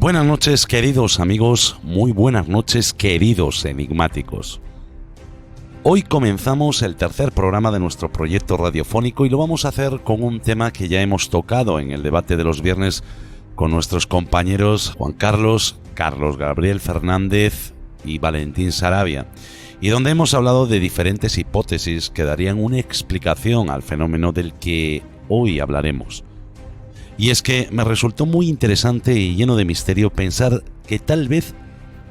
Buenas noches, queridos amigos, muy buenas noches, queridos enigmáticos. Hoy comenzamos el tercer programa de nuestro proyecto radiofónico y lo vamos a hacer con un tema que ya hemos tocado en el debate de los viernes con nuestros compañeros Juan Carlos, Carlos Gabriel Fernández y Valentín Sarabia, y donde hemos hablado de diferentes hipótesis que darían una explicación al fenómeno del que hoy hablaremos. Y es que me resultó muy interesante y lleno de misterio pensar que tal vez,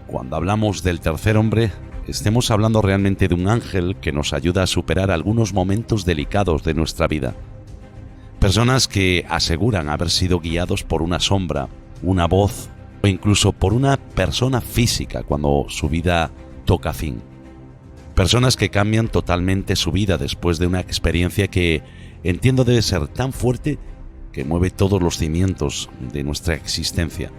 cuando hablamos del tercer hombre, estemos hablando realmente de un ángel que nos ayuda a superar algunos momentos delicados de nuestra vida. Personas que aseguran haber sido guiados por una sombra, una voz o incluso por una persona física cuando su vida toca fin. Personas que cambian totalmente su vida después de una experiencia que entiendo debe ser tan fuerte que mueve todos los cimientos de nuestra existencia.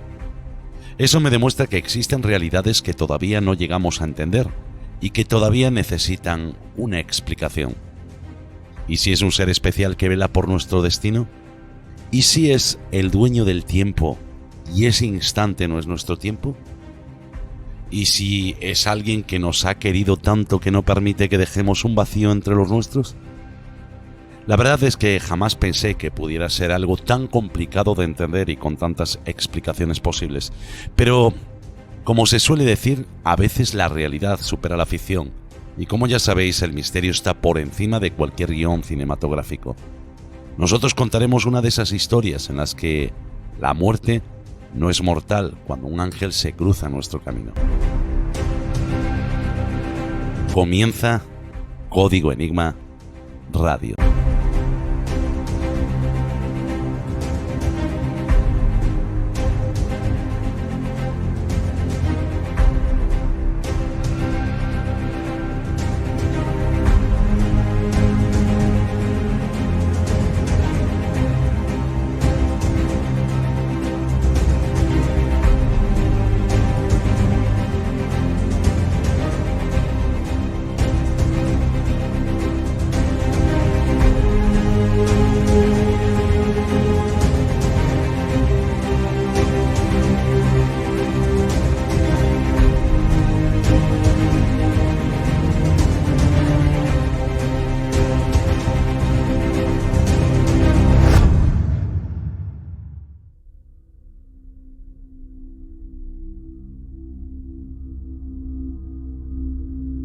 Eso me demuestra que existen realidades que todavía no llegamos a entender y que todavía necesitan una explicación. ¿Y si es un ser especial que vela por nuestro destino? ¿Y si es el dueño del tiempo y ese instante no es nuestro tiempo? ¿Y si es alguien que nos ha querido tanto que no permite que dejemos un vacío entre los nuestros? La verdad es que jamás pensé que pudiera ser algo tan complicado de entender y con tantas explicaciones posibles. Pero, como se suele decir, a veces la realidad supera la ficción. Y como ya sabéis, el misterio está por encima de cualquier guión cinematográfico. Nosotros contaremos una de esas historias en las que la muerte no es mortal cuando un ángel se cruza nuestro camino. Comienza Código Enigma Radio.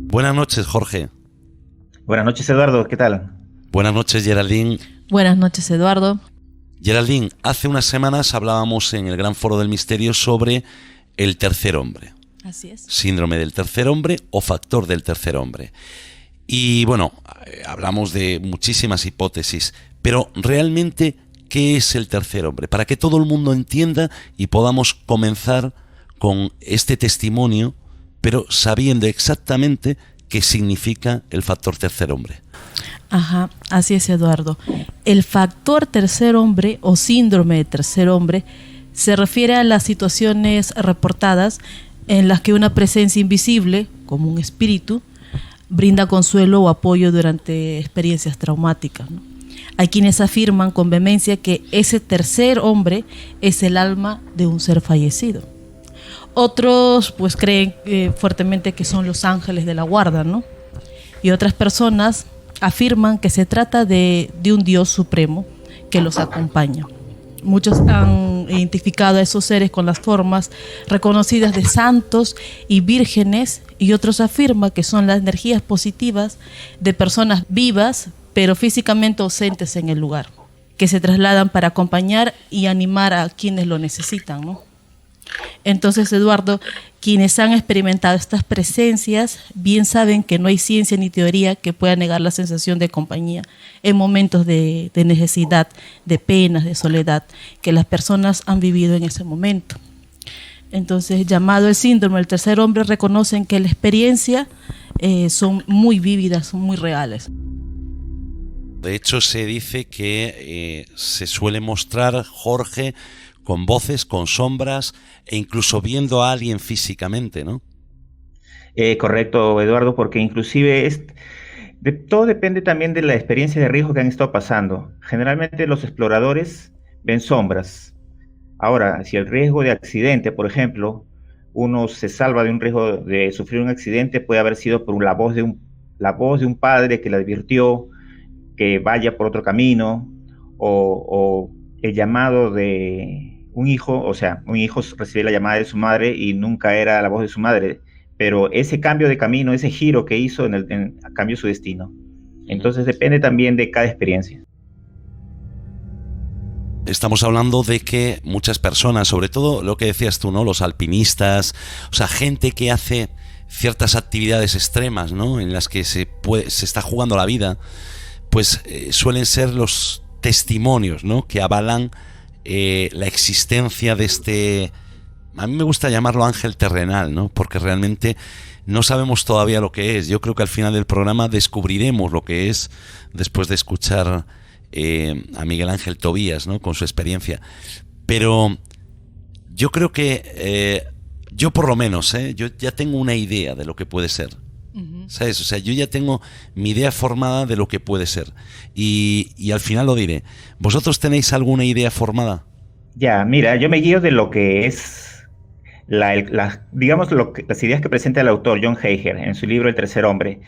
Buenas noches, Jorge. Buenas noches, Eduardo. ¿Qué tal? Buenas noches, Geraldine. Buenas noches, Eduardo. Geraldine, hace unas semanas hablábamos en el Gran Foro del Misterio sobre el tercer hombre. Así es. Síndrome del tercer hombre o factor del tercer hombre. Y bueno, hablamos de muchísimas hipótesis, pero realmente, ¿qué es el tercer hombre? Para que todo el mundo entienda y podamos comenzar con este testimonio, pero sabiendo exactamente qué significa el factor tercer hombre. Ajá, así es, Eduardo. El factor tercer hombre o síndrome de tercer hombre se refiere a las situaciones reportadas en las que una presencia invisible, como un espíritu, brinda consuelo o apoyo durante experiencias traumáticas, ¿no? Hay quienes afirman con vehemencia que ese tercer hombre es el alma de un ser fallecido. Otros pues creen fuertemente que son los ángeles de la guarda, ¿no? Y otras personas afirman que se trata de un Dios supremo que los acompaña. Muchos han identificado a esos seres con las formas reconocidas de santos y vírgenes, y otros afirman que son las energías positivas de personas vivas pero físicamente ausentes en el lugar, que se trasladan para acompañar y animar a quienes lo necesitan, ¿no? Entonces, Eduardo, quienes han experimentado estas presencias bien saben que no hay ciencia ni teoría que pueda negar la sensación de compañía en momentos de necesidad, de penas, de soledad, que las personas han vivido en ese momento. Entonces, llamado el síndrome del tercer hombre, reconocen que la experiencia son muy vívidas, son muy reales. De hecho, se dice que se suele mostrar, Jorge, con voces, con sombras e incluso viendo a alguien físicamente, ¿no? Correcto, Eduardo, porque inclusive todo depende también de la experiencia de riesgo que han estado pasando. Generalmente los exploradores ven sombras, Ahora, si el riesgo de accidente, por ejemplo, uno se salva de un riesgo de sufrir un accidente, puede haber sido por la voz de un padre que le advirtió que vaya por otro camino, o el llamado de un hijo, o sea, un hijo recibe la llamada de su madre y nunca era la voz de su madre, pero ese cambio de camino, ese giro que hizo cambió su destino. Entonces depende también de cada experiencia. Estamos hablando de que muchas personas, sobre todo lo que decías tú, ¿no? Los alpinistas, o sea, gente que hace ciertas actividades extremas, ¿no? En las que se está jugando la vida, pues suelen ser los testimonios, ¿no? Que avalan la existencia de este, a mí me gusta llamarlo ángel terrenal, ¿no? Porque realmente no sabemos todavía lo que es. Yo creo que al final del programa descubriremos lo que es después de escuchar a Miguel Ángel Tobías, ¿no? Con su experiencia. Pero yo creo que yo por lo menos, yo ya tengo una idea de lo que puede ser. ¿Sabes? O sea, yo ya tengo mi idea formada de lo que puede ser. Y al final lo diré. ¿Vosotros tenéis alguna idea formada? Ya, mira, yo me guío de lo que es, digamos, las ideas que presenta el autor John Heiger en su libro El tercer hombre.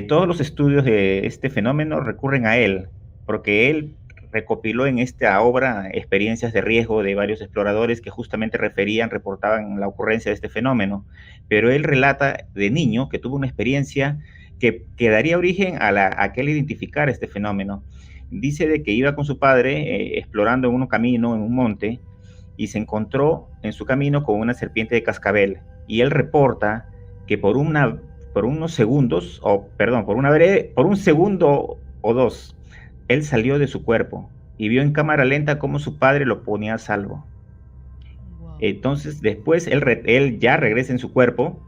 Todos los estudios de este fenómeno recurren a él, porque él recopiló en esta obra experiencias de riesgo de varios exploradores que justamente reportaban la ocurrencia de este fenómeno. Pero él relata de niño que tuvo una experiencia que daría origen a que él identificara este fenómeno. Dice de que iba con su padre explorando en un camino, en un monte, y se encontró en su camino con una serpiente de cascabel. Y él reporta que por unos segundos, por un segundo o dos, él salió de su cuerpo y vio en cámara lenta cómo su padre lo ponía a salvo. Wow. Entonces, después él ya regresa en su cuerpo,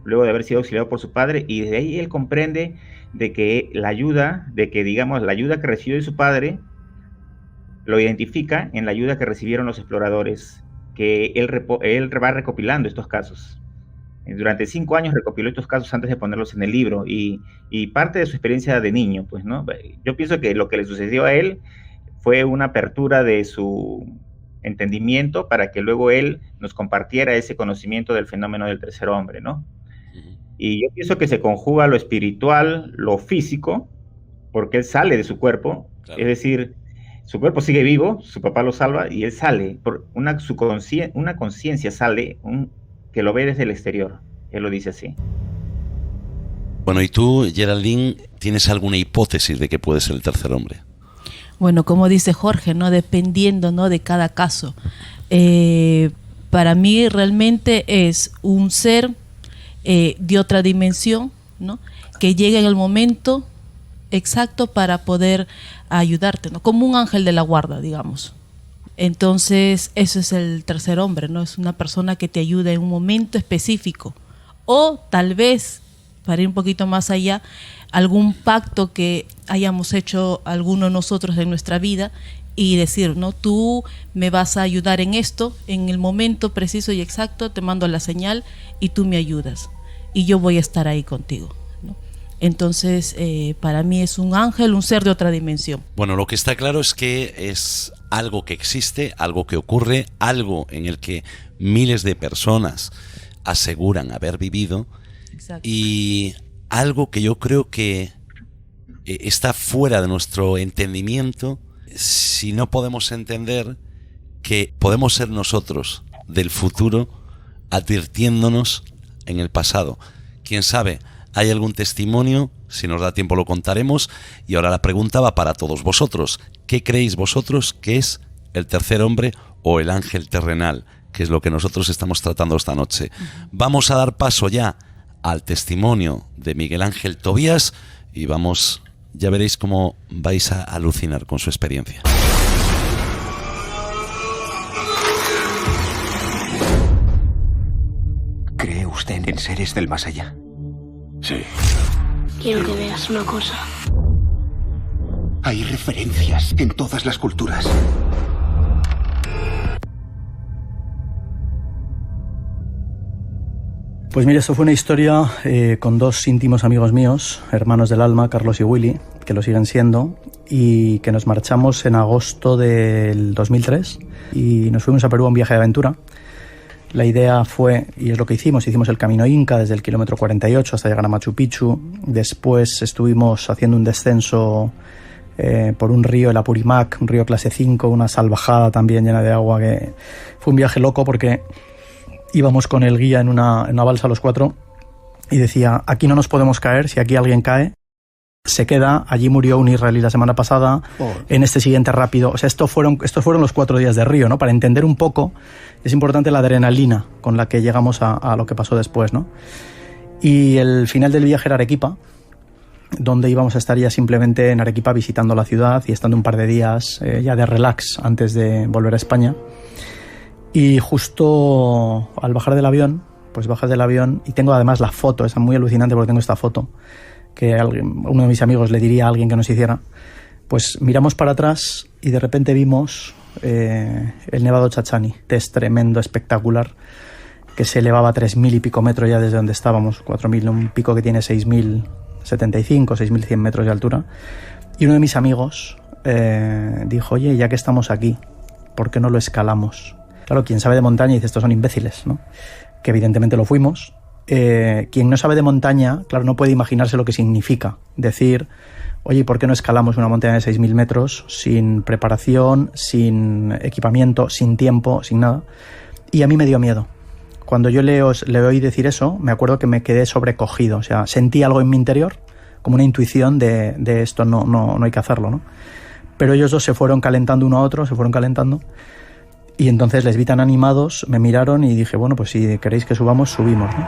luego de haber sido auxiliado por su padre, y de ahí él comprende de que la ayuda que recibió de su padre, lo identifica en la ayuda que recibieron los exploradores, que él va recopilando estos casos. Durante 5 años recopiló estos casos antes de ponerlos en el libro, y parte de su experiencia de niño, pues, ¿no? Yo pienso que lo que le sucedió a él fue una apertura de su entendimiento para que luego él nos compartiera ese conocimiento del fenómeno del tercer hombre, ¿no? Y yo pienso que se conjuga lo espiritual, lo físico, porque él sale de su cuerpo, claro. Es decir, su cuerpo sigue vivo, su papá lo salva y él sale, una conciencia sale, que lo ve desde el exterior. Él lo dice así. Bueno, ¿y tú, Geraldine, tienes alguna hipótesis de que puede ser el tercer hombre? Bueno, como dice Jorge, ¿no? Dependiendo, ¿no? de cada caso. Para mí realmente es un ser de otra dimensión, ¿no? Que llega en el momento exacto para poder ayudarte, ¿no? Como un ángel de la guarda, digamos. Entonces, eso es el tercer hombre, ¿no? Es una persona que te ayuda en un momento específico. O tal vez, para ir un poquito más allá, algún pacto que hayamos hecho alguno de nosotros en nuestra vida y decir, ¿no? Tú me vas a ayudar en esto, en el momento preciso y exacto, te mando la señal y tú me ayudas. Y yo voy a estar ahí contigo, ¿no? Entonces, para mí es un ángel, un ser de otra dimensión. Bueno, lo que está claro es que es algo que existe, algo que ocurre, algo en el que miles de personas aseguran haber vivido. Exacto. Y algo que yo creo que está fuera de nuestro entendimiento si no podemos entender que podemos ser nosotros del futuro advirtiéndonos en el pasado. ¿Quién sabe? ¿Hay algún testimonio? Si nos da tiempo lo contaremos. Y ahora la pregunta va para todos vosotros. ¿Qué creéis vosotros que es el tercer hombre o el ángel terrenal? Que es lo que nosotros estamos tratando esta noche. Vamos a dar paso ya al testimonio de Miguel Ángel Tobías y ya veréis cómo vais a alucinar con su experiencia. ¿Cree usted en seres del más allá? Sí. Quiero que veas una cosa. Hay referencias en todas las culturas. Pues mira, esto fue una historia con dos íntimos amigos míos, hermanos del alma, Carlos y Willy, que lo siguen siendo, y que nos marchamos en agosto del 2003 y nos fuimos a Perú a un viaje de aventura. La idea fue, y es lo que hicimos el camino Inca desde el kilómetro 48 hasta llegar a Machu Picchu. Después estuvimos haciendo un descenso por un río, el Apurimac, un río clase 5, una salvajada también llena de agua, que fue un viaje loco porque íbamos con el guía en una balsa los 4 y decía, aquí no nos podemos caer, si aquí alguien cae, se queda. Allí murió un israelí la semana pasada, en este siguiente rápido. O sea, estos fueron los 4 días de río, ¿no? Para entender un poco, es importante la adrenalina con la que llegamos a lo que pasó después, ¿no? Y el final del viaje era Arequipa, donde íbamos a estar ya simplemente en Arequipa visitando la ciudad y estando un par de días ya de relax antes de volver a España. Y justo al bajar del avión, pues bajas del avión, y tengo además la foto, es muy alucinante porque tengo esta foto, que uno de mis amigos le diría a alguien que nos hiciera, pues miramos para atrás y de repente vimos el Nevado Chachani, que es tremendo, espectacular, que se elevaba a 3.000 y pico metros ya desde donde estábamos, 4.000, un pico que tiene 6.075, 6.100 metros de altura. Y uno de mis amigos dijo, oye, ya que estamos aquí, ¿por qué no lo escalamos? Claro, quien sabe de montaña dice, estos son imbéciles, ¿no? Que evidentemente lo fuimos. Quien no sabe de montaña, claro, no puede imaginarse lo que significa decir, oye, ¿por qué no escalamos una montaña de 6.000 metros sin preparación, sin equipamiento, sin tiempo, sin nada? Y a mí me dio miedo. Cuando yo le oí decir eso, me acuerdo que me quedé sobrecogido. O sea, sentí algo en mi interior, como una intuición de esto no hay que hacerlo, ¿no? Pero ellos dos se fueron calentando uno a otro, se fueron calentando. Y entonces les vi tan animados, me miraron y dije, bueno, pues si queréis que subamos, subimos, ¿no?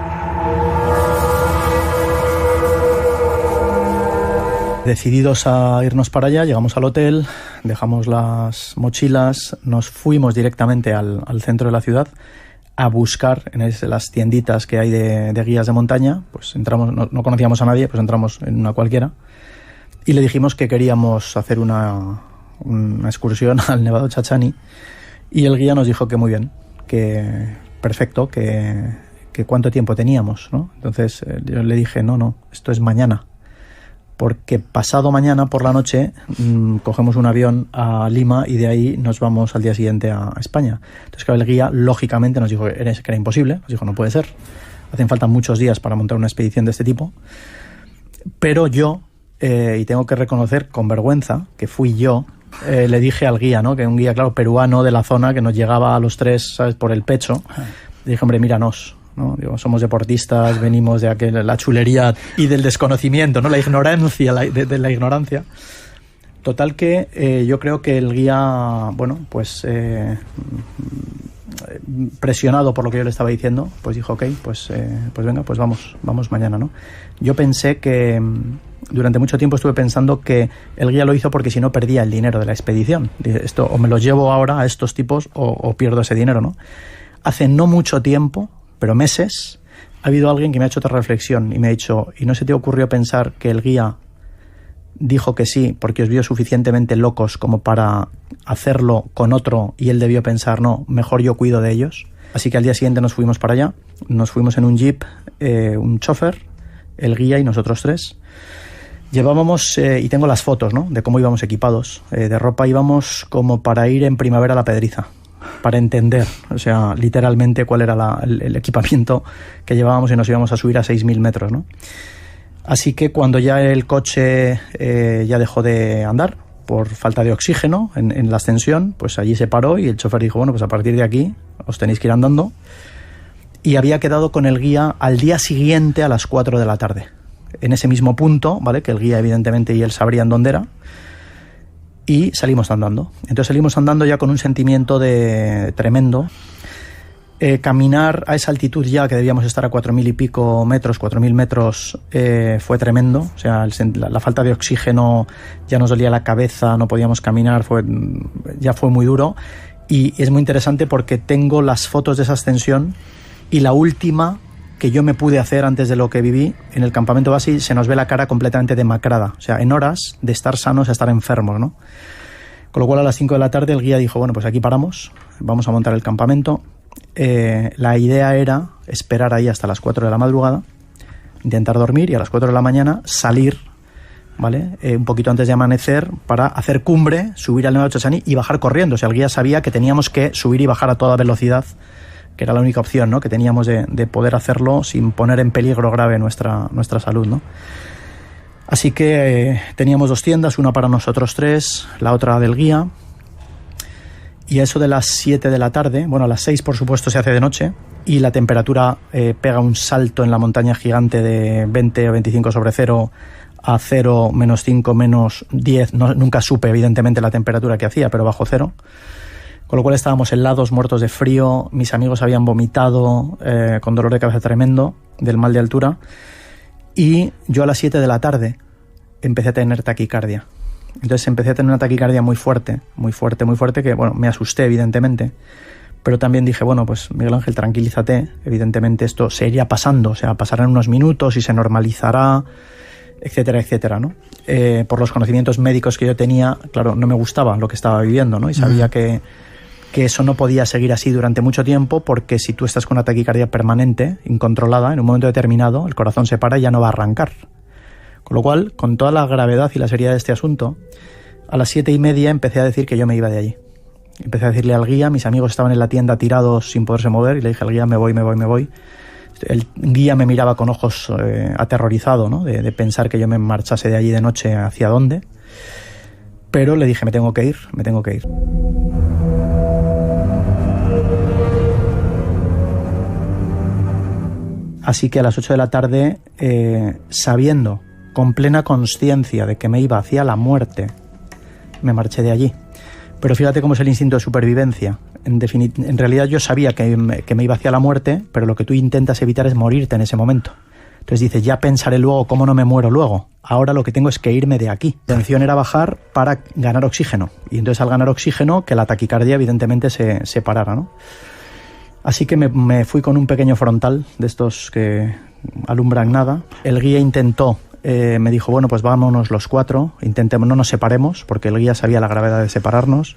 Decididos a irnos para allá, llegamos al hotel, dejamos las mochilas, nos fuimos directamente al centro de la ciudad a buscar en las tienditas que hay de guías de montaña. Pues entramos, no conocíamos a nadie, pues entramos en una cualquiera y le dijimos que queríamos hacer una excursión al Nevado Chachani. Y el guía nos dijo que muy bien, que perfecto, que cuánto tiempo teníamos, ¿no? Entonces yo le dije, no, esto es mañana, porque pasado mañana por la noche cogemos un avión a Lima y de ahí nos vamos al día siguiente a España. Entonces claro, el guía lógicamente nos dijo que era imposible, nos dijo, no puede ser, hacen falta muchos días para montar una expedición de este tipo, pero yo, y tengo que reconocer con vergüenza que fui yo, le dije al guía, ¿no? Que un guía, claro, peruano de la zona que nos llegaba a los 3, ¿sabes?, por el pecho. Le dije, hombre, míranos, ¿no? Digo, somos deportistas, venimos de la chulería y del desconocimiento, ¿no? La ignorancia, de la ignorancia. Total que yo creo que el guía, bueno, pues presionado por lo que yo le estaba diciendo, pues dijo, ok, pues venga, pues vamos mañana, ¿no? Yo pensé que durante mucho tiempo estuve pensando que el guía lo hizo porque si no perdía el dinero de la expedición. Esto o me lo llevo ahora a estos tipos o pierdo ese dinero, ¿no? Hace no mucho tiempo, pero meses, ha habido alguien que me ha hecho otra reflexión y me ha dicho, ¿y no se te ocurrió pensar que el guía dijo que sí porque os vio suficientemente locos como para hacerlo con otro y él debió pensar, no, mejor yo cuido de ellos? Así que al día siguiente nos fuimos para allá, nos fuimos en un jeep, un chofer, el guía y nosotros 3. Llevábamos, y tengo las fotos, ¿no?, de cómo íbamos equipados. De ropa íbamos como para ir en primavera a la Pedriza, para entender, o sea, literalmente cuál era el equipamiento que llevábamos y nos íbamos a subir a 6.000 metros, ¿no? Así que cuando ya el coche ya dejó de andar por falta de oxígeno en la ascensión, pues allí se paró y el chofer dijo, bueno, pues a partir de aquí os tenéis que ir andando. Y había quedado con el guía al día siguiente a las 4 de la tarde. En ese mismo punto, ¿vale?, que el guía evidentemente y él sabrían dónde era, y salimos andando. Entonces salimos andando ya con un sentimiento de tremendo. Caminar a esa altitud ya que debíamos estar a 4.000 y pico metros, 4.000 metros, fue tremendo. O sea, la falta de oxígeno, ya nos dolía la cabeza, no podíamos caminar, ya fue muy duro. Y es muy interesante porque tengo las fotos de esa ascensión y la última que yo me pude hacer antes de lo que viví en el campamento base, se nos ve la cara completamente demacrada, o sea, en horas de estar sanos a estar enfermos, ¿no? Con lo cual a las 5 de la tarde el guía dijo, bueno, pues aquí paramos, vamos a montar el campamento. La idea era esperar ahí hasta las 4 de la madrugada, intentar dormir y a las 4 de la mañana salir ¿vale? Un poquito antes de amanecer, para hacer cumbre, subir al Nevado de Chachani y bajar corriendo. O sea, el guía sabía que teníamos que subir y bajar a toda velocidad, que era la única opción, ¿no?, que teníamos de poder hacerlo sin poner en peligro grave nuestra salud, ¿no? Así que teníamos 2 tiendas, una para nosotros 3, la otra del guía. Y a eso de las 7 de la tarde, bueno, a las 6 por supuesto se hace de noche, y la temperatura pega un salto en la montaña gigante de 20 o 25 sobre cero a 0, menos 5, menos 10. Nunca supe evidentemente la temperatura que hacía, pero bajo cero. Con lo cual estábamos helados, muertos de frío. Mis amigos habían vomitado con dolor de cabeza tremendo del mal de altura. Y yo a las 7 de la tarde empecé a tener taquicardia. Entonces empecé a tener una taquicardia muy fuerte, que, bueno, me asusté evidentemente. Pero también dije, bueno, pues Miguel Ángel, tranquilízate. Evidentemente esto se iría pasando, o sea, pasarán unos minutos y se normalizará, etcétera, etcétera, ¿no? Por los conocimientos médicos que yo tenía, claro, no me gustaba lo que estaba viviendo, ¿no? Y sabía que eso no podía seguir así durante mucho tiempo, porque si tú estás con una taquicardia permanente, incontrolada, en un momento determinado, el corazón se para y ya no va a arrancar. Con lo cual, con toda la gravedad y la seriedad de este asunto, a las 7:30 empecé a decir que yo me iba de allí. Empecé a decirle al guía, mis amigos estaban en la tienda tirados sin poderse mover, y le dije al guía, me voy. El guía me miraba con ojos aterrorizado, ¿no?, de pensar que yo me marchase de allí de noche hacia dónde. Pero le dije, me tengo que ir. Así que a las 8 de la tarde, sabiendo con plena conciencia de que me iba hacia la muerte, me marché de allí. Pero fíjate cómo es el instinto de supervivencia. En realidad yo sabía que me iba hacia la muerte, pero lo que tú intentas evitar es morirte en ese momento. Entonces dices, ya pensaré luego cómo no me muero luego. Ahora lo que tengo es que irme de aquí. La intención era bajar para ganar oxígeno. Y entonces al ganar oxígeno, que la taquicardia evidentemente se parara, ¿no? Así que me fui con un pequeño frontal de estos que alumbran nada. El guía intentó, me dijo, bueno, pues vámonos los 4, intentemos, no nos separemos, porque el guía sabía la gravedad de separarnos.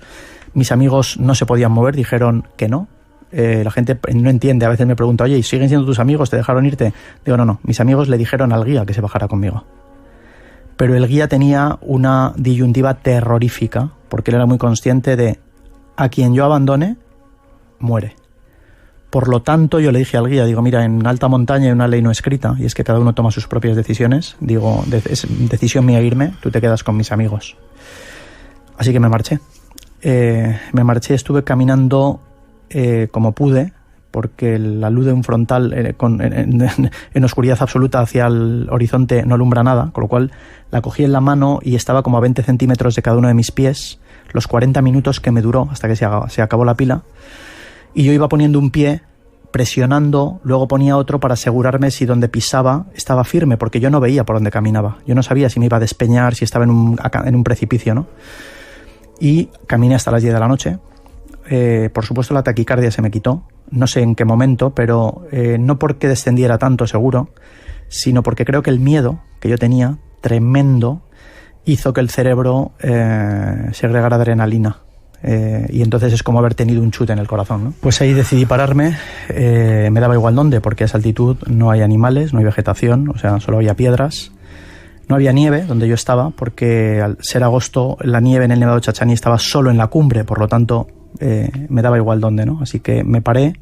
Mis amigos no se podían mover, dijeron que no. La gente no entiende, a veces me pregunta, oye, ¿y siguen siendo tus amigos? ¿Te dejaron irte? Digo, no, mis amigos le dijeron al guía que se bajara conmigo. Pero el guía tenía una disyuntiva terrorífica, porque él era muy consciente de, a quien yo abandone, muere. Por lo tanto, yo le dije al guía, digo, mira, en alta montaña hay una ley no escrita, y es que cada uno toma sus propias decisiones. Digo, es decisión mía irme, tú te quedas con mis amigos. Así que me marché. Estuve caminando como pude, porque la luz de un frontal en oscuridad absoluta hacia el horizonte no alumbra nada, con lo cual la cogí en la mano y estaba como a 20 centímetros de cada uno de mis pies, los 40 minutos que me duró hasta que se acabó la pila. Y yo iba poniendo un pie, presionando, luego ponía otro para asegurarme si donde pisaba estaba firme, porque yo no veía por dónde caminaba. Yo no sabía si me iba a despeñar, si estaba en un precipicio, ¿no? Y caminé hasta las 10 de la noche. Por supuesto la taquicardia se me quitó, no sé en qué momento, pero no porque descendiera tanto seguro, sino porque creo que el miedo que yo tenía, tremendo, hizo que el cerebro segregara adrenalina. Y entonces es como haber tenido un chute en el corazón, ¿no? Pues ahí decidí pararme, me daba igual dónde, porque a esa altitud no hay animales, no hay vegetación, o sea, solo había piedras. No había nieve donde yo estaba, porque al ser agosto la nieve en el Nevado de Chachani estaba solo en la cumbre, por lo tanto me daba igual dónde, ¿no? Así que me paré,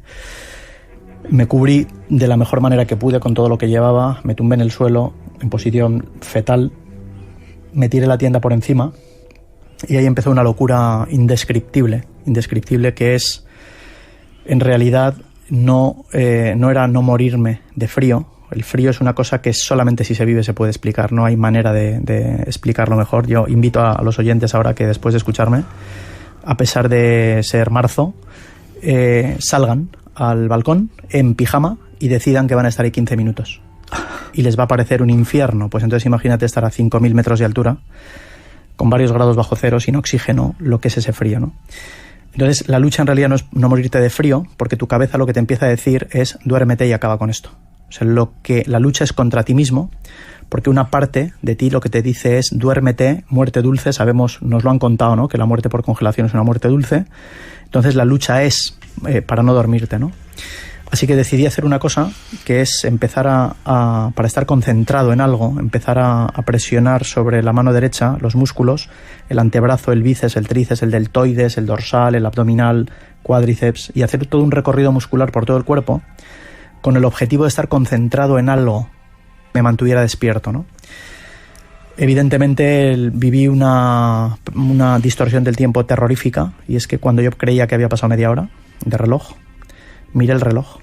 me cubrí de la mejor manera que pude con todo lo que llevaba, me tumbé en el suelo en posición fetal, me tiré la tienda por encima. Y ahí empezó una locura indescriptible, que es, en realidad, no era no morirme de frío. El frío es una cosa que solamente si se vive se puede explicar, no hay manera de explicarlo mejor. Yo invito a los oyentes ahora que después de escucharme, a pesar de ser marzo, salgan al balcón en pijama y decidan que van a estar ahí 15 minutos. Y les va a parecer un infierno. Pues entonces imagínate estar a 5.000 metros de altura, con varios grados bajo cero, sin oxígeno, lo que es ese frío, ¿no? Entonces, la lucha en realidad no es no morirte de frío, porque tu cabeza lo que te empieza a decir es duérmete y acaba con esto. O sea, la lucha es contra ti mismo, porque una parte de ti lo que te dice es duérmete, muerte dulce. Sabemos, nos lo han contado, ¿no?, que la muerte por congelación es una muerte dulce. Entonces, la lucha es para no dormirte, ¿no? Así que decidí hacer una cosa, que es empezar para estar concentrado en algo, empezar a presionar sobre la mano derecha los músculos, el antebrazo, el bíceps, el tríceps, el deltoides, el dorsal, el abdominal, cuádriceps, y hacer todo un recorrido muscular por todo el cuerpo con el objetivo de estar concentrado en algo que me mantuviera despierto, ¿no? Evidentemente viví una distorsión del tiempo terrorífica, y es que cuando yo creía que había pasado media hora de reloj, miré el reloj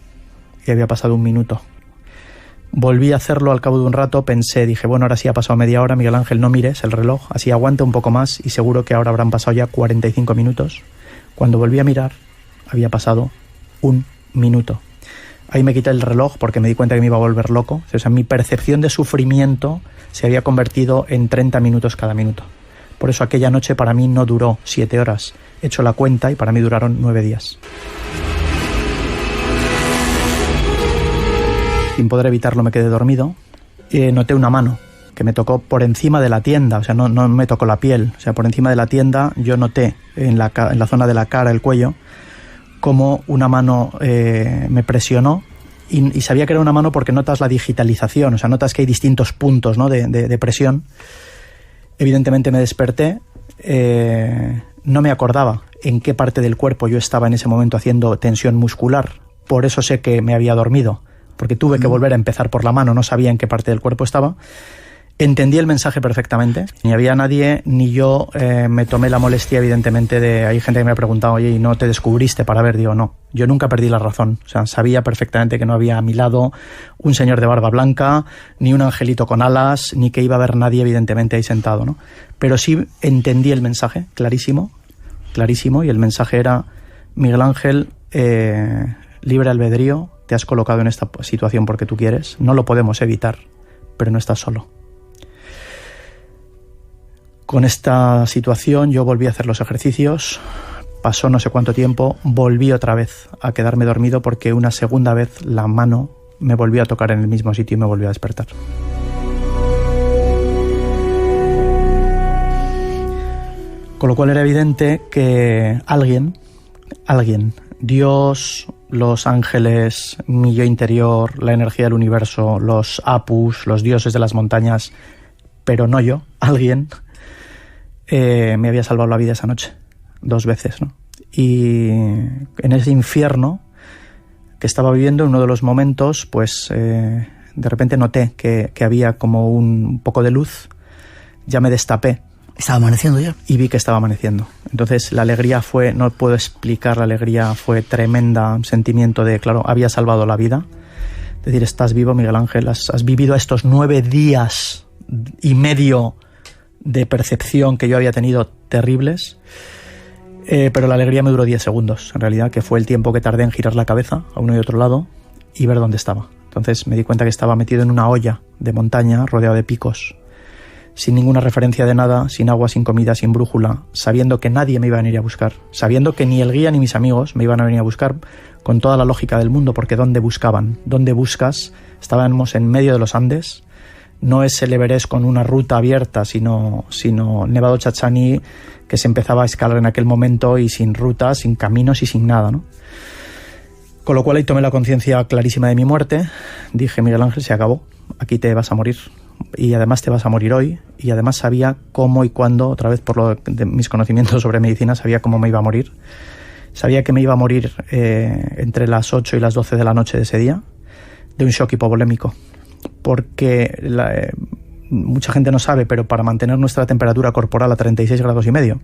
y había pasado 1 minuto. Volví a hacerlo al cabo de un rato, dije, bueno, ahora sí ha pasado media hora, Miguel Ángel, no mires el reloj, así aguanta un poco más y seguro que ahora habrán pasado ya 45 minutos. Cuando volví a mirar, había pasado 1 minuto. Ahí me quité el reloj porque me di cuenta que me iba a volver loco. O sea, mi percepción de sufrimiento se había convertido en 30 minutos cada minuto. Por eso aquella noche para mí no duró 7 horas. He hecho la cuenta y para mí duraron 9 días. Sin poder evitarlo me quedé dormido. Noté una mano que me tocó por encima de la tienda, o sea, no me tocó la piel, o sea, por encima de la tienda yo noté en la zona de la cara, el cuello, como una mano me presionó y sabía que era una mano porque notas la digitalización, o sea, notas que hay distintos puntos, ¿no?, de presión. Evidentemente me desperté, no me acordaba en qué parte del cuerpo yo estaba en ese momento haciendo tensión muscular, por eso sé que me había dormido, porque tuve que volver a empezar por la mano, no sabía en qué parte del cuerpo estaba. Entendí el mensaje perfectamente, ni había nadie, ni yo me tomé la molestia, evidentemente, hay gente que me ha preguntado, oye, ¿y no te descubriste para ver? Digo, no, yo nunca perdí la razón, o sea, sabía perfectamente que no había a mi lado un señor de barba blanca, ni un angelito con alas, ni que iba a haber nadie, evidentemente, ahí sentado, ¿no? Pero sí entendí el mensaje, clarísimo, y el mensaje era, Miguel Ángel, libre albedrío, te has colocado en esta situación porque tú quieres, no lo podemos evitar, pero no estás solo. Con esta situación yo volví a hacer los ejercicios, pasó no sé cuánto tiempo, volví otra vez a quedarme dormido porque una segunda vez la mano me volvió a tocar en el mismo sitio y me volvió a despertar. Con lo cual era evidente que alguien, Dios, los ángeles, mi yo interior, la energía del universo, los apus, los dioses de las montañas, pero no yo, alguien me había salvado la vida esa noche, 2 veces, ¿no? Y en ese infierno que estaba viviendo, en uno de los momentos, pues de repente noté que había como un poco de luz, ya me destapé. ¿Estaba amaneciendo ya? Y vi que estaba amaneciendo. Entonces la alegría fue, no puedo explicar, la alegría fue tremenda, un sentimiento de, claro, había salvado la vida. Es decir, estás vivo, Miguel Ángel, has vivido estos 9 días y medio de percepción que yo había tenido terribles, pero la alegría me duró 10 segundos, en realidad, que fue el tiempo que tardé en girar la cabeza a uno y otro lado y ver dónde estaba. Entonces me di cuenta que estaba metido en una olla de montaña, rodeado de picos, sin ninguna referencia de nada, sin agua, sin comida, sin brújula, sabiendo que nadie me iba a venir a buscar, sabiendo que ni el guía ni mis amigos me iban a venir a buscar, con toda la lógica del mundo, porque ¿dónde buscaban? ¿Dónde buscas? Estábamos en medio de los Andes, no es el Everest con una ruta abierta, sino Nevado Chachani, que se empezaba a escalar en aquel momento y sin rutas, sin caminos y sin nada, ¿no? Con lo cual ahí tomé la conciencia clarísima de mi muerte, dije, Miguel Ángel, se acabó, aquí te vas a morir. Y además te vas a morir hoy, y además sabía cómo y cuándo, otra vez por lo de mis conocimientos sobre medicina, sabía cómo me iba a morir. Sabía que me iba a morir entre las 8 y las 12 de la noche de ese día, de un shock hipovolémico, porque mucha gente no sabe, pero para mantener nuestra temperatura corporal a 36 grados y medio,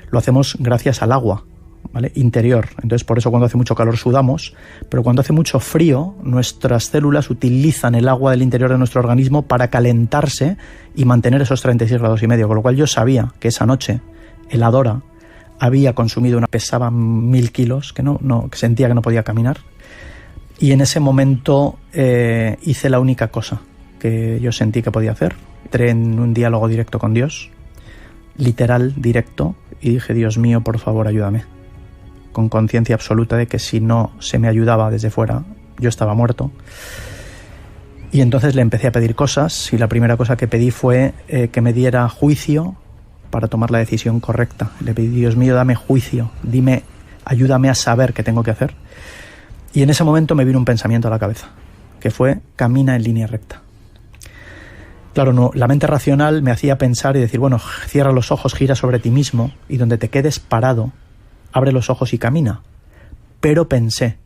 lo hacemos gracias al agua, ¿vale?, interior. Entonces por eso cuando hace mucho calor sudamos, pero cuando hace mucho frío nuestras células utilizan el agua del interior de nuestro organismo para calentarse y mantener esos 36 grados y medio, con lo cual yo sabía que esa noche heladora había consumido pesaba 1000 kilos, que que sentía que no podía caminar, y en ese momento hice la única cosa que yo sentí que podía hacer. Entré en un diálogo directo con Dios, literal, directo, y dije, Dios mío, por favor, ayúdame, con conciencia absoluta de que si no se me ayudaba desde fuera, yo estaba muerto. Y entonces le empecé a pedir cosas, y la primera cosa que pedí fue que me diera juicio para tomar la decisión correcta. Le pedí, Dios mío, dame juicio, dime, ayúdame a saber qué tengo que hacer. Y en ese momento me vino un pensamiento a la cabeza, que fue: camina en línea recta. Claro, no, la mente racional me hacía pensar y decir, bueno, cierra los ojos, gira sobre ti mismo y donde te quedes parado, abre los ojos y camina. Pero pensé: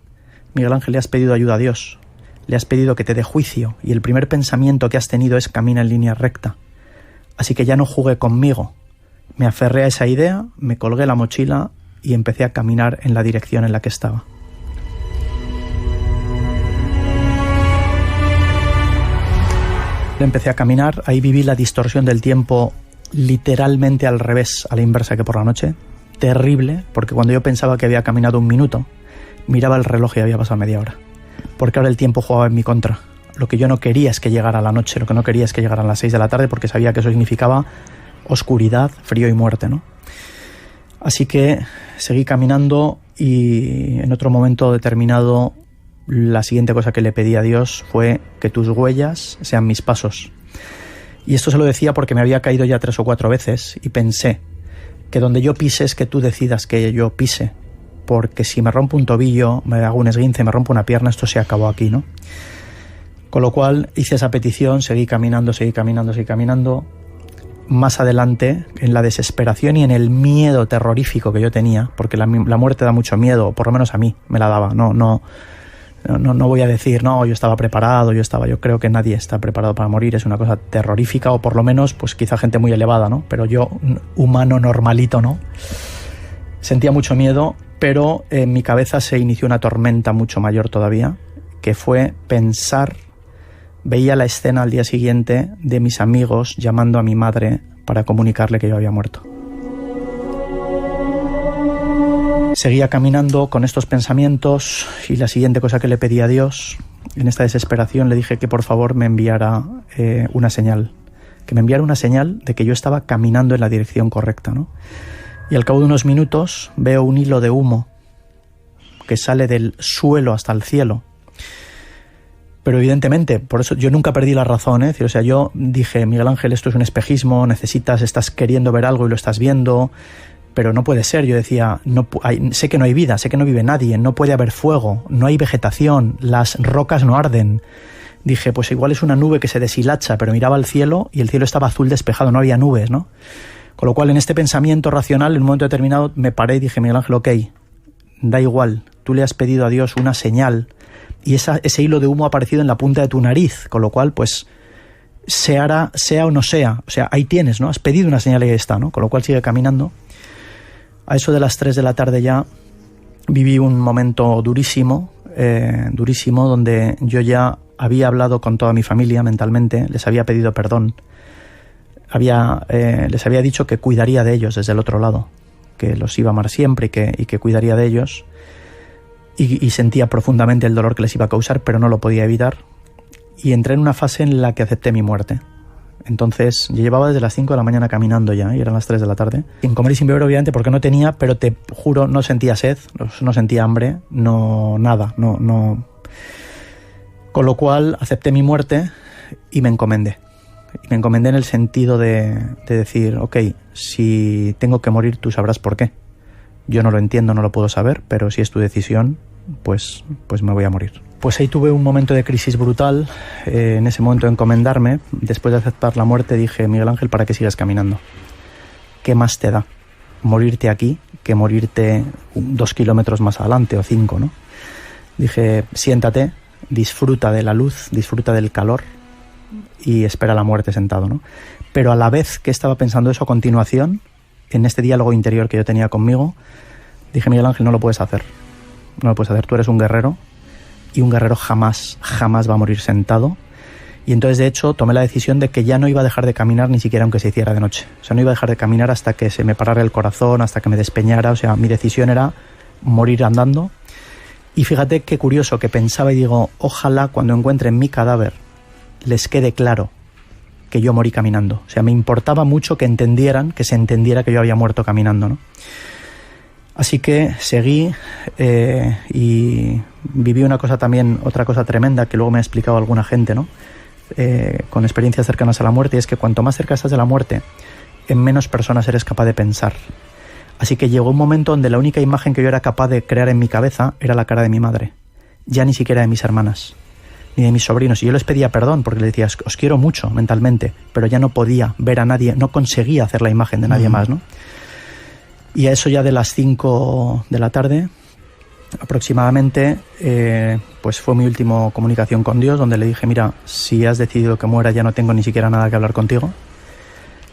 Miguel Ángel, le has pedido ayuda a Dios, le has pedido que te dé juicio y el primer pensamiento que has tenido es camina en línea recta. Así que ya no jugué conmigo. Me aferré a esa idea, me colgué la mochila y empecé a caminar en la dirección en la que estaba. Empecé a caminar, ahí viví la distorsión del tiempo literalmente al revés, a la inversa que por la noche. Terrible, porque cuando yo pensaba que había caminado 1 minuto, miraba el reloj y había pasado media hora. Porque ahora el tiempo jugaba en mi contra. Lo que yo no quería es que llegara la noche, lo que no quería es que llegaran las 6 de la tarde, porque sabía que eso significaba oscuridad, frío y muerte, ¿no? Así que seguí caminando y en otro momento determinado la siguiente cosa que le pedí a Dios fue que tus huellas sean mis pasos. Y esto se lo decía porque me había caído ya 3 o 4 veces y pensé que donde yo pise es que tú decidas que yo pise, porque si me rompo un tobillo, me hago un esguince, me rompo una pierna, esto se acabó aquí, ¿no? Con lo cual hice esa petición, seguí caminando. Más adelante, en la desesperación y en el miedo terrorífico que yo tenía, porque la muerte da mucho miedo, o por lo menos a mí me la daba, no voy a decir, no, yo estaba preparado, yo creo que nadie está preparado para morir, es una cosa terrorífica, o por lo menos, pues quizá gente muy elevada, ¿no? Pero yo, humano normalito, ¿no? Sentía mucho miedo, pero en mi cabeza se inició una tormenta mucho mayor todavía, que fue pensar, veía la escena al día siguiente de mis amigos llamando a mi madre para comunicarle que yo había muerto. Seguía caminando con estos pensamientos y la siguiente cosa que le pedí a Dios, en esta desesperación, le dije que por favor me enviara una señal, que me enviara una señal de que yo estaba caminando en la dirección correcta, ¿no? Y al cabo de unos minutos veo un hilo de humo que sale del suelo hasta el cielo. Pero evidentemente, por eso yo nunca perdí la razón, ¿eh? O sea, yo dije, Miguel Ángel, esto es un espejismo, estás queriendo ver algo y lo estás viendo, pero no puede ser. Yo decía, sé que no hay vida, sé que no vive nadie, no puede haber fuego, no hay vegetación, las rocas no arden. Dije, pues igual es una nube que se deshilacha, pero miraba al cielo y el cielo estaba azul despejado, no había nubes, ¿no? Con lo cual, en este pensamiento racional, en un momento determinado, me paré y dije, Miguel Ángel, ok, da igual, tú le has pedido a Dios una señal y ese hilo de humo ha aparecido en la punta de tu nariz, con lo cual, pues, sea o no sea, o sea, ahí tienes, ¿no? Has pedido una señal y ahí está, ¿no? Con lo cual sigue caminando. A eso de las 3 de la tarde ya viví un momento durísimo, donde yo ya había hablado con toda mi familia mentalmente, les había pedido perdón, les había dicho que cuidaría de ellos desde el otro lado, que los iba a amar siempre y que cuidaría de ellos, y sentía profundamente el dolor que les iba a causar, pero no lo podía evitar, y entré en una fase en la que acepté mi muerte. Entonces yo llevaba desde las 5 de la mañana caminando ya, y eran las 3 de la tarde, sin comer y sin beber obviamente porque no tenía, pero te juro, no sentía sed, no sentía hambre, no nada, no. Con lo cual acepté mi muerte y me encomendé. Y me encomendé en el sentido de decir, ok, si tengo que morir tú sabrás por qué. Yo no lo entiendo, no lo puedo saber, pero si es tu decisión, pues me voy a morir. Pues ahí tuve un momento de crisis brutal, en ese momento de encomendarme. Después de aceptar la muerte dije, Miguel Ángel, ¿para qué sigas caminando? ¿Qué más te da morirte aquí que morirte 2 kilómetros más adelante o 5, ¿no? Dije, siéntate, disfruta de la luz, disfruta del calor y espera la muerte sentado, ¿no? Pero a la vez que estaba pensando eso, a continuación, en este diálogo interior que yo tenía conmigo, dije, Miguel Ángel, no lo puedes hacer. No lo puedes hacer, tú eres un guerrero y un guerrero jamás va a morir sentado. Y entonces, de hecho, tomé la decisión de que ya no iba a dejar de caminar ni siquiera aunque se hiciera de noche. O sea, no iba a dejar de caminar hasta que se me parara el corazón, hasta que me despeñara. O sea, mi decisión era morir andando. Y fíjate qué curioso que pensaba y digo, ojalá cuando encuentren mi cadáver les quede claro que yo morí caminando. O sea, me importaba mucho que se entendiera que yo había muerto caminando, ¿no? Así que seguí y viví otra cosa tremenda que luego me ha explicado alguna gente, ¿no? Con experiencias cercanas a la muerte, y es que cuanto más cerca estás de la muerte, en menos personas eres capaz de pensar. Así que llegó un momento donde la única imagen que yo era capaz de crear en mi cabeza era la cara de mi madre. ya ni siquiera de mis hermanas, ni de mis sobrinos. Y yo les pedía perdón porque les decía, os quiero mucho mentalmente, pero ya no podía ver a nadie, no conseguía hacer la imagen de nadie más, ¿no? Y a eso ya de las 5 de la tarde aproximadamente, pues fue mi última comunicación con Dios, donde le dije, mira, si has decidido que muera ya no tengo ni siquiera nada que hablar contigo.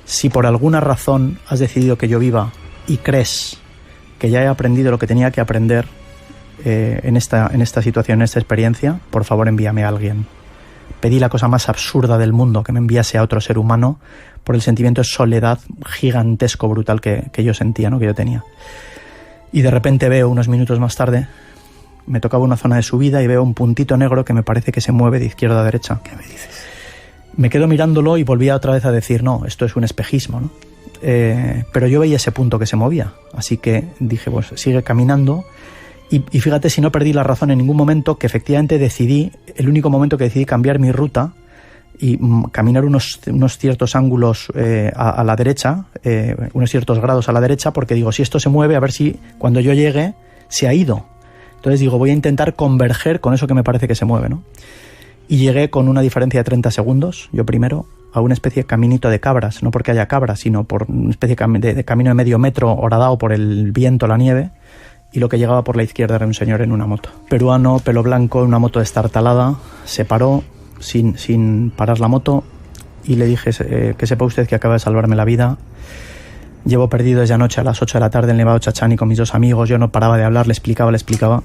Si por alguna razón has decidido que yo viva y crees que ya he aprendido lo que tenía que aprender en esta situación, en esta experiencia, por favor envíame a alguien. Pedí la cosa más absurda del mundo, que me enviase a otro ser humano, por el sentimiento de soledad gigantesco, brutal que yo sentía, ¿no? Que yo tenía. Y de repente veo, unos minutos más tarde, me tocaba una zona de subida y veo un puntito negro que me parece que se mueve de izquierda a derecha. ¿Qué me dices? Me quedo mirándolo y volvía otra vez a decir, no, esto es un espejismo, ¿no? Pero yo veía ese punto que se movía, así que dije, pues sigue caminando. Y fíjate si no perdí la razón en ningún momento, que efectivamente decidí, el único momento que decidí cambiar mi ruta y caminar unos ciertos ángulos a la derecha, unos ciertos grados a la derecha, porque digo, si esto se mueve, a ver si cuando yo llegue se ha ido. Entonces digo, voy a intentar converger con eso que me parece que se mueve, ¿no? Y llegué con una diferencia de 30 segundos, yo primero, a una especie de caminito de cabras, no porque haya cabras, sino por una especie de camino de medio metro horadado por el viento, la nieve. Y lo que llegaba por la izquierda era un señor en una moto. Peruano, pelo blanco, una moto destartalada. Se paró sin parar la moto y le dije, que sepa usted que acaba de salvarme la vida. Llevo perdido desde anoche a las 8 de la tarde en Nevado Chachani con mis 2 amigos. Yo no paraba de hablar, le explicaba.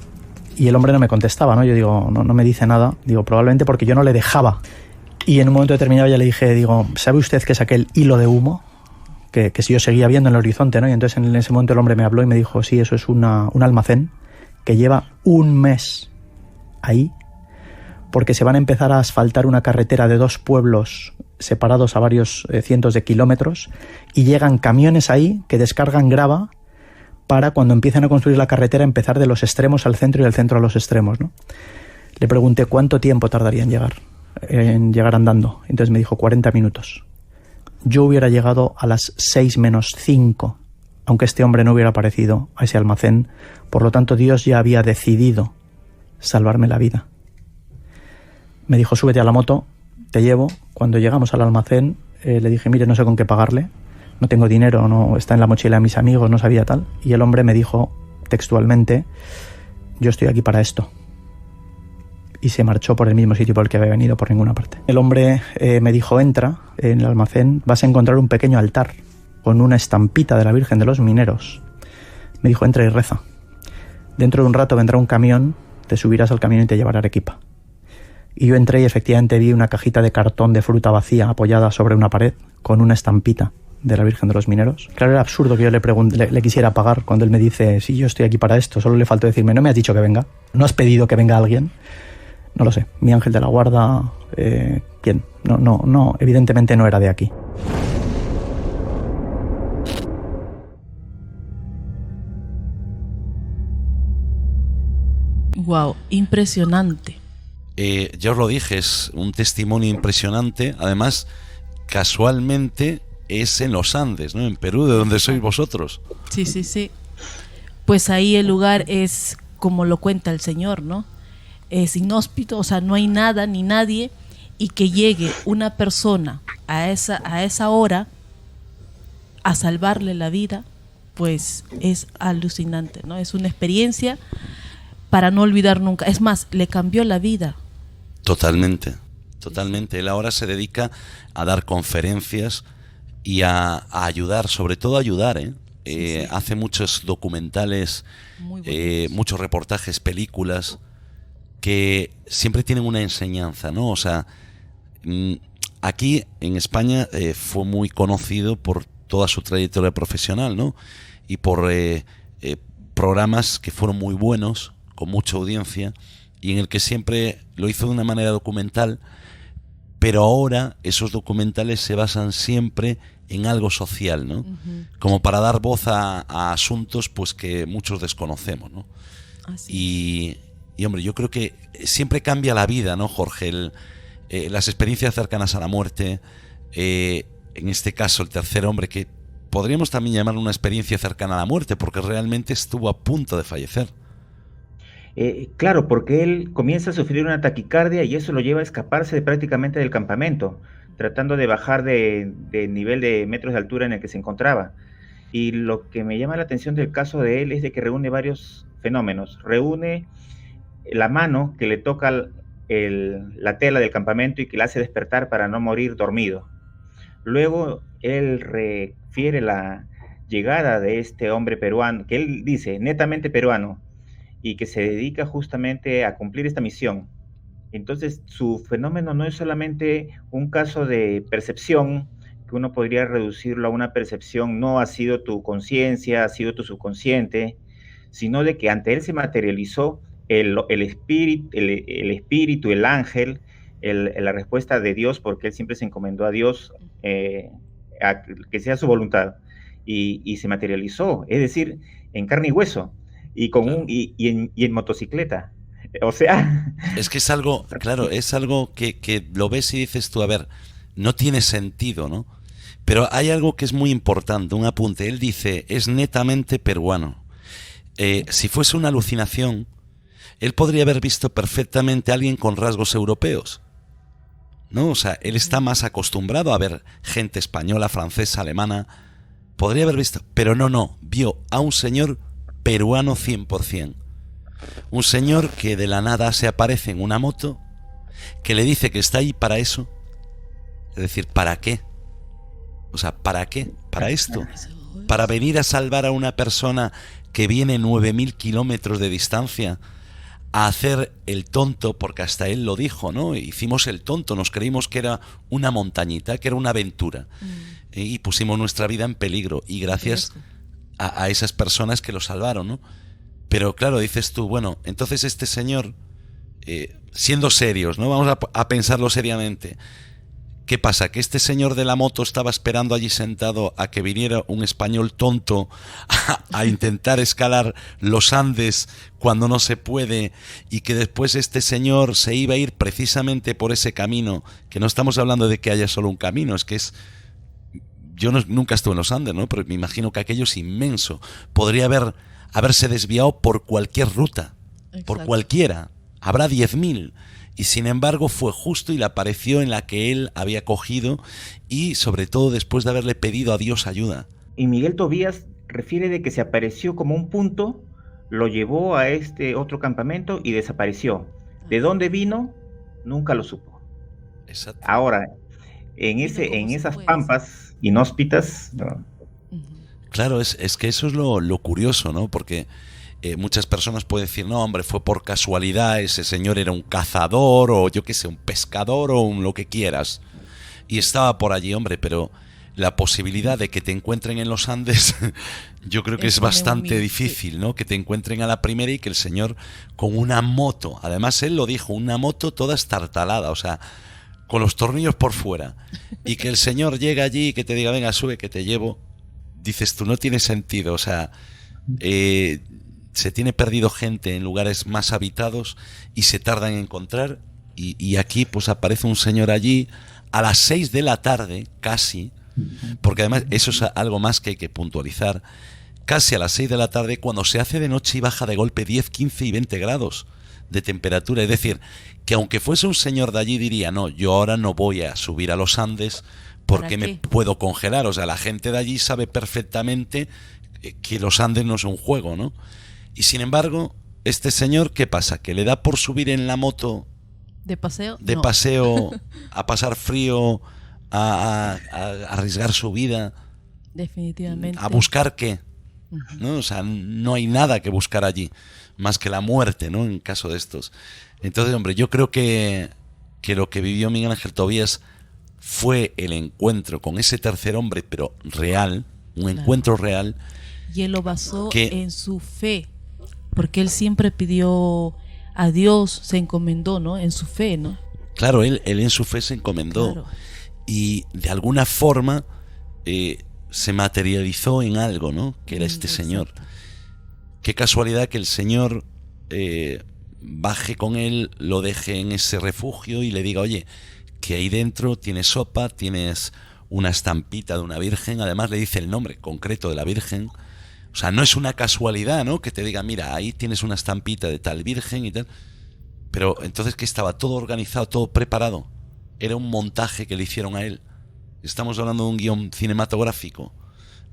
Y el hombre no me contestaba, ¿no? Yo digo, no me dice nada. Digo, probablemente porque yo no le dejaba. Y en un momento determinado ya le dije, digo, ¿sabe usted qué es aquel hilo de humo? Que si yo seguía viendo en el horizonte, ¿no? Y entonces en ese momento el hombre me habló y me dijo, sí, eso es un almacén que lleva un mes ahí, porque se van a empezar a asfaltar una carretera de 2 pueblos separados a varios cientos de kilómetros, y llegan camiones ahí que descargan grava para, cuando empiecen a construir la carretera, empezar de los extremos al centro y del centro a los extremos, ¿no? Le pregunté cuánto tiempo tardaría en llegar andando. Entonces me dijo 40 minutos. Yo hubiera llegado a las 6 menos 5, aunque este hombre no hubiera aparecido a ese almacén. Por lo tanto, Dios ya había decidido salvarme la vida. Me dijo, súbete a la moto, te llevo. Cuando llegamos al almacén, le dije, mire, no sé con qué pagarle, no tengo dinero, no está en la mochila de mis amigos, no sabía tal. Y el hombre me dijo textualmente, yo estoy aquí para esto. Y se marchó por el mismo sitio por el que había venido, por ninguna parte. El hombre me dijo, entra en el almacén, vas a encontrar un pequeño altar con una estampita de la Virgen de los Mineros. Me dijo, entra y reza. Dentro de un rato vendrá un camión, te subirás al camión y te llevará a Arequipa. Y yo entré y efectivamente vi una cajita de cartón de fruta vacía apoyada sobre una pared con una estampita de la Virgen de los Mineros. Claro, era absurdo que yo le quisiera pagar cuando él me dice, sí, yo estoy aquí para esto. Solo le faltó decirme, no me has dicho que venga, no has pedido que venga alguien. No lo sé, mi ángel de la guarda, ¿quién? No, evidentemente no era de aquí. Wow, impresionante. Ya os lo dije, es un testimonio impresionante. Además, casualmente es en los Andes, ¿no? En Perú, de donde sois vosotros. Sí. Pues ahí el lugar es como lo cuenta el Señor, ¿no? Es inhóspito, o sea, no hay nada ni nadie, y que llegue una persona a esa hora a salvarle la vida, pues es alucinante, ¿no? Es una experiencia para no olvidar nunca. Es más, le cambió la vida. Totalmente. Él ahora se dedica a dar conferencias y a ayudar, sobre todo a ayudar, ¿eh? Sí. Hace muchos documentales, muchos reportajes, películas que siempre tienen una enseñanza, ¿no? O sea, aquí en España fue muy conocido por toda su trayectoria profesional, ¿no? Y por programas que fueron muy buenos, con mucha audiencia, y en el que siempre lo hizo de una manera documental, pero ahora esos documentales se basan siempre en algo social, ¿no? Uh-huh. Como para dar voz a asuntos pues que muchos desconocemos, ¿no? Y hombre, yo creo que siempre cambia la vida, ¿no, Jorge? Las experiencias cercanas a la muerte, en este caso el tercer hombre, que podríamos también llamarlo una experiencia cercana a la muerte, porque realmente estuvo a punto de fallecer. Claro, porque él comienza a sufrir una taquicardia y eso lo lleva a escaparse prácticamente del campamento, tratando de bajar de nivel de metros de altura en el que se encontraba. Y lo que me llama la atención del caso de él es de que reúne varios fenómenos. Reúne la mano que le toca la tela del campamento y que le hace despertar para no morir dormido. Luego él refiere la llegada de este hombre peruano, que él dice netamente peruano, y que se dedica justamente a cumplir esta misión. Entonces, su fenómeno no es solamente un caso de percepción, que uno podría reducirlo a una percepción, no ha sido tu conciencia, ha sido tu subconsciente, sino de que ante él se materializó espíritu, el ángel, la respuesta de Dios, porque él siempre se encomendó a Dios, a que sea su voluntad, y se materializó, es decir, en carne y hueso, y, y en motocicleta. O sea... Es que es algo, claro, es algo que lo ves y dices tú, a ver, no tiene sentido, ¿no? Pero hay algo que es muy importante, un apunte. Él dice, es netamente peruano. Si fuese una alucinación, él podría haber visto perfectamente a alguien con rasgos europeos, ¿no? O sea, él está más acostumbrado a ver gente española, francesa, alemana. Podría haber visto, pero no, vio a un señor peruano 100%. Un señor que de la nada se aparece en una moto, que le dice que está ahí para eso. Es decir, ¿para qué? O sea, ¿para qué? ¿Para esto? ¿Para venir a salvar a una persona que viene 9.000 kilómetros de distancia a hacer el tonto? Porque hasta él lo dijo, ¿no? Hicimos el tonto, nos creímos que era una montañita, que era una aventura. Y pusimos nuestra vida en peligro. Y gracias a esas personas que lo salvaron, ¿no? Pero claro, dices tú, bueno, entonces este señor, siendo serios, ¿no? Vamos a pensarlo seriamente. ¿Qué pasa? ¿Que este señor de la moto estaba esperando allí sentado a que viniera un español tonto a intentar escalar los Andes cuando no se puede, y que después este señor se iba a ir precisamente por ese camino? Que no estamos hablando de que haya solo un camino, es que es... Yo nunca estuve en los Andes, ¿no? Pero me imagino que aquello es inmenso. Podría haberse desviado por cualquier ruta. Exacto. Por cualquiera. Habrá 10.000. Y sin embargo fue justo y le apareció en la que él había cogido, y sobre todo después de haberle pedido a Dios ayuda. Y Miguel Tobías refiere de que se apareció como un punto, lo llevó a este otro campamento y desapareció. ¿De dónde vino? Nunca lo supo. Exacto. Ahora, en esas pampas inhóspitas, ¿no? Claro, es que eso es lo curioso, ¿no? Porque muchas personas pueden decir, no, hombre, fue por casualidad, ese señor era un cazador, o yo qué sé, un pescador, o lo que quieras, y estaba por allí, hombre, pero la posibilidad de que te encuentren en los Andes, yo creo que es bastante difícil, ¿no? Que te encuentren a la primera y que el señor con una moto, además él lo dijo, una moto toda estartalada, o sea, con los tornillos por fuera, y que el señor llega allí y que te diga, venga, sube, que te llevo. Dices tú, no tiene sentido, o sea, se tiene perdido gente en lugares más habitados y se tarda en encontrar, y aquí pues aparece un señor allí a las 6 de la tarde, casi, porque además eso es algo más que hay que puntualizar, casi a las 6 de la tarde, cuando se hace de noche y baja de golpe 10, 15 y 20 grados de temperatura. Es decir, que aunque fuese un señor de allí diría, no, yo ahora no voy a subir a los Andes porque me puedo congelar. O sea, la gente de allí sabe perfectamente que los Andes no es un juego, ¿no? Y sin embargo, este señor, ¿qué pasa? ¿Que le da por subir en la moto de paseo? De paseo, a pasar frío, a arriesgar su vida? Definitivamente. ¿A buscar qué? ¿No? O sea, no hay nada que buscar allí, más que la muerte, ¿no? En caso de estos. Entonces, hombre, yo creo que lo que vivió Miguel Ángel Tobías fue el encuentro con ese tercer hombre, pero real, un encuentro real. Y él lo basó en su fe, porque él siempre pidió a Dios, se encomendó, ¿no? En su fe, ¿no? Claro, él en su fe se encomendó. Claro. Y de alguna forma se materializó en algo, ¿no? Que era este señor. Qué casualidad que el señor baje con él, lo deje en ese refugio y le diga, oye, que ahí dentro tienes sopa, tienes una estampita de una virgen, además le dice el nombre concreto de la virgen, O sea, no es una casualidad, ¿no? Que te diga, mira, ahí tienes una estampita de tal virgen y tal. Pero entonces, ¿qué estaba? Todo organizado, todo preparado. Era un montaje que le hicieron a él. Estamos hablando de un guión cinematográfico,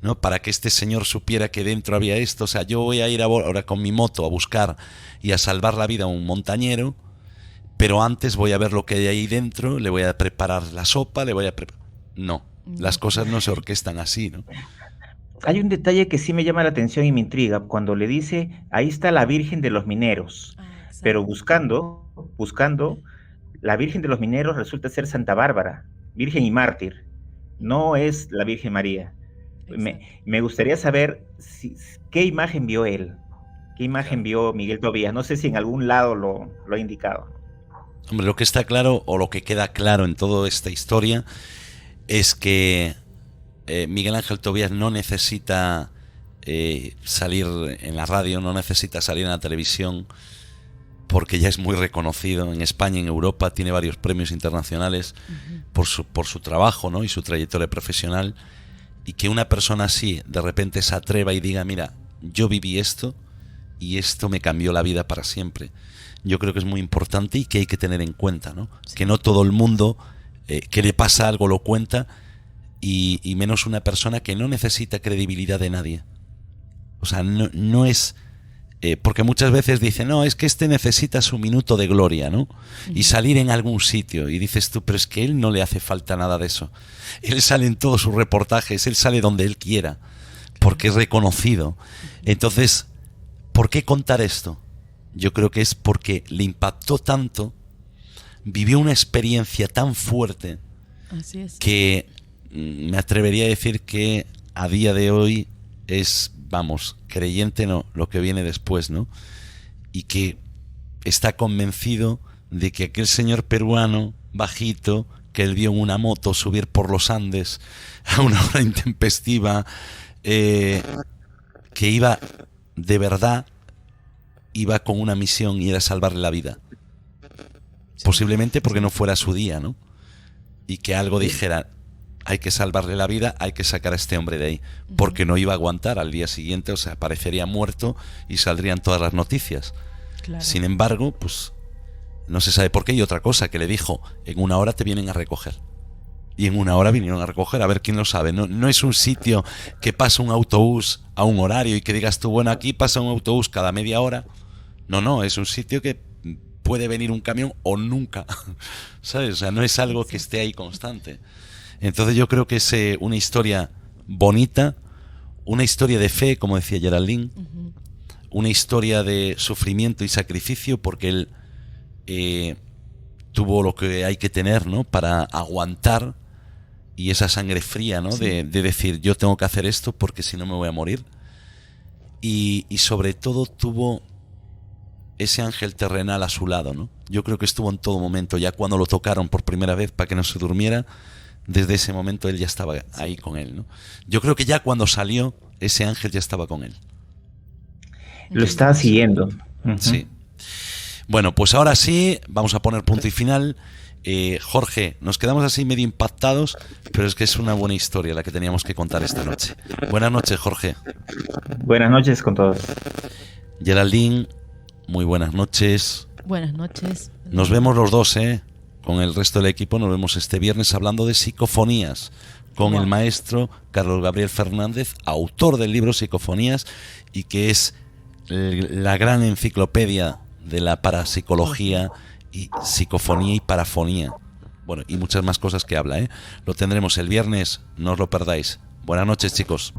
¿no? Para que este señor supiera que dentro había esto. O sea, yo voy a ir ahora con mi moto a buscar y a salvar la vida a un montañero, pero antes voy a ver lo que hay ahí dentro, le voy a preparar la sopa, le voy a preparar... No, las cosas no se orquestan así, ¿no? Hay un detalle que sí me llama la atención y me intriga, cuando le dice, ahí está la Virgen de los Mineros, pero buscando, la Virgen de los Mineros resulta ser Santa Bárbara, Virgen y mártir, no es la Virgen María. Me gustaría saber qué imagen vio él, qué imagen vio Miguel Tobías, no sé si en algún lado lo ha indicado. Hombre, lo que está claro, o lo que queda claro en toda esta historia, es que Miguel Ángel Tobías no necesita salir en la radio, no necesita salir en la televisión, porque ya es muy reconocido en España, en Europa, tiene varios premios internacionales por su trabajo, ¿no? Y su trayectoria profesional, y que una persona así de repente se atreva y diga, mira, yo viví esto y esto me cambió la vida para siempre. Yo creo que es muy importante y que hay que tener en cuenta, ¿no? Sí. Que no todo el mundo que le pasa algo lo cuenta, y menos una persona que no necesita credibilidad de nadie. O sea, no es... porque muchas veces dicen, no, es que este necesita su minuto de gloria, ¿no? Y salir en algún sitio. Y dices tú, pero es que a él no le hace falta nada de eso. Él sale en todos sus reportajes, él sale donde él quiera, porque es reconocido. Entonces, ¿por qué contar esto? Yo creo que es porque le impactó tanto, vivió una experiencia tan fuerte. Así es. Que me atrevería a decir que a día de hoy es, vamos, creyente no, lo que viene después, ¿no? Y que está convencido de que aquel señor peruano bajito que él vio en una moto subir por los Andes a una hora intempestiva, que iba de verdad, iba con una misión y era salvarle la vida. Posiblemente porque no fuera su día, ¿no? Y que algo dijera, hay que salvarle la vida, hay que sacar a este hombre de ahí, porque no iba a aguantar al día siguiente, o sea, aparecería muerto y saldrían todas las noticias. Claro. Sin embargo, pues no se sabe por qué. Y otra cosa que le dijo, en una hora te vienen a recoger. Y en una hora vinieron a recoger, a ver quién lo sabe. No es un sitio que pasa un autobús a un horario y que digas tú, bueno, aquí pasa un autobús cada media hora. No, es un sitio que puede venir un camión o nunca, ¿sabes? O sea, no es algo que esté ahí constante. Entonces yo creo que es una historia bonita, una historia de fe, como decía Geraldine, una historia de sufrimiento y sacrificio, porque él tuvo lo que hay que tener, ¿no? Para aguantar, y esa sangre fría, ¿no? Sí. De decir, yo tengo que hacer esto porque si no me voy a morir. Y sobre todo tuvo ese ángel terrenal a su lado, ¿no? Yo creo que estuvo en todo momento, ya cuando lo tocaron por primera vez para que no se durmiera. Desde ese momento él ya estaba ahí con él, ¿no? Yo creo que ya cuando salió, ese ángel ya estaba con él. Lo estaba siguiendo. Sí. Bueno, pues ahora sí, vamos a poner punto y final. Jorge, nos quedamos así medio impactados, pero es que es una buena historia la que teníamos que contar esta noche. Buenas noches, Jorge. Buenas noches con todos. Geraldine, muy buenas noches. Buenas noches. Nos vemos los dos, con el resto del equipo nos vemos este viernes hablando de psicofonías con el maestro Carlos Gabriel Fernández, autor del libro Psicofonías, y que es la gran enciclopedia de la parapsicología y psicofonía y parafonía. Bueno, y muchas más cosas que habla, Lo tendremos el viernes, no os lo perdáis. Buenas noches, chicos.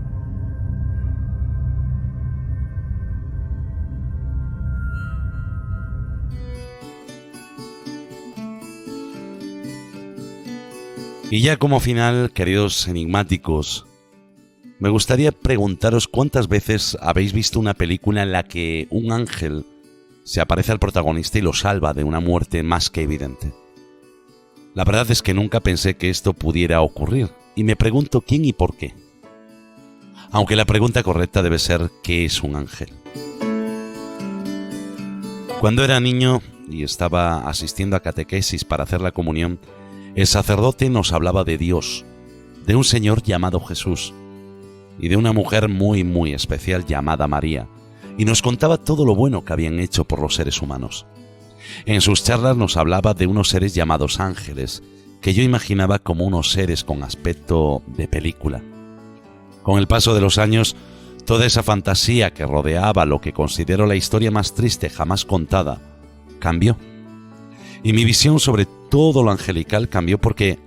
Y ya como final, queridos enigmáticos, me gustaría preguntaros cuántas veces habéis visto una película en la que un ángel se aparece al protagonista y lo salva de una muerte más que evidente. La verdad es que nunca pensé que esto pudiera ocurrir, y me pregunto quién y por qué. Aunque la pregunta correcta debe ser ¿qué es un ángel? Cuando era niño y estaba asistiendo a catequesis para hacer la comunión, el sacerdote nos hablaba de Dios, de un Señor llamado Jesús, y de una mujer muy muy especial llamada María, y nos contaba todo lo bueno que habían hecho por los seres humanos. En sus charlas nos hablaba de unos seres llamados ángeles, que yo imaginaba como unos seres con aspecto de película. Con el paso de los años, toda esa fantasía que rodeaba lo que considero la historia más triste jamás contada, cambió. Y mi visión sobre todo lo angelical cambió porque,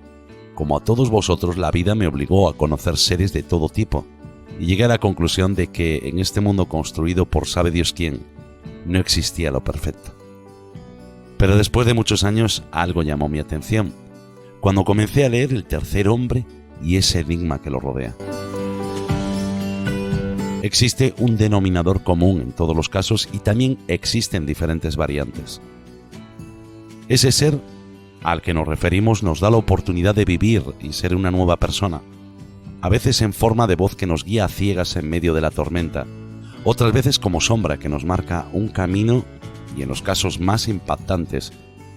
como a todos vosotros, la vida me obligó a conocer seres de todo tipo, y llegué a la conclusión de que en este mundo construido por sabe Dios quién, no existía lo perfecto. Pero después de muchos años, algo llamó mi atención, cuando comencé a leer El tercer hombre y ese enigma que lo rodea. Existe un denominador común en todos los casos y también existen diferentes variantes. Ese ser al que nos referimos nos da la oportunidad de vivir y ser una nueva persona, a veces en forma de voz que nos guía a ciegas en medio de la tormenta, otras veces como sombra que nos marca un camino y en los casos más impactantes,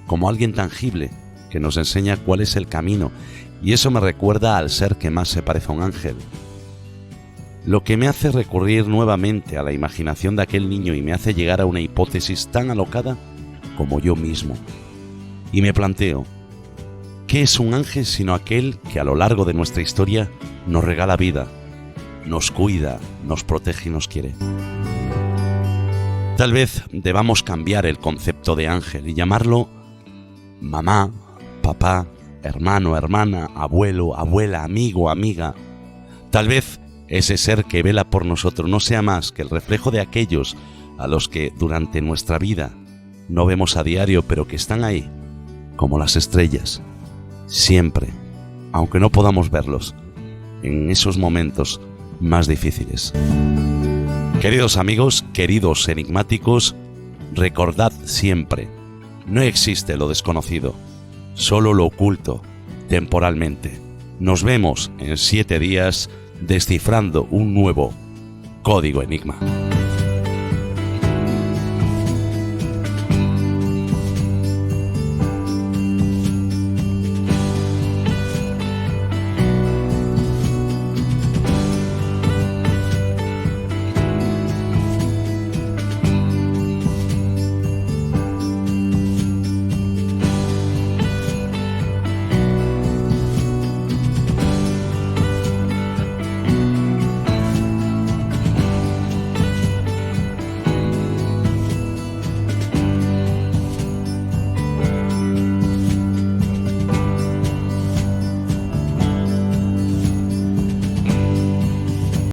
como alguien tangible que nos enseña cuál es el camino, y eso me recuerda al ser que más se parece a un ángel. Lo que me hace recurrir nuevamente a la imaginación de aquel niño y me hace llegar a una hipótesis tan alocada como yo mismo. Y me planteo, ¿qué es un ángel sino aquel que a lo largo de nuestra historia nos regala vida, nos cuida, nos protege y nos quiere? Tal vez debamos cambiar el concepto de ángel y llamarlo mamá, papá, hermano, hermana, abuelo, abuela, amigo, amiga. Tal vez ese ser que vela por nosotros no sea más que el reflejo de aquellos a los que durante nuestra vida no vemos a diario, pero que están ahí, como las estrellas, siempre, aunque no podamos verlos, en esos momentos más difíciles. Queridos amigos, queridos enigmáticos, recordad siempre, no existe lo desconocido, solo lo oculto, temporalmente. Nos vemos en 7 días descifrando un nuevo código enigma.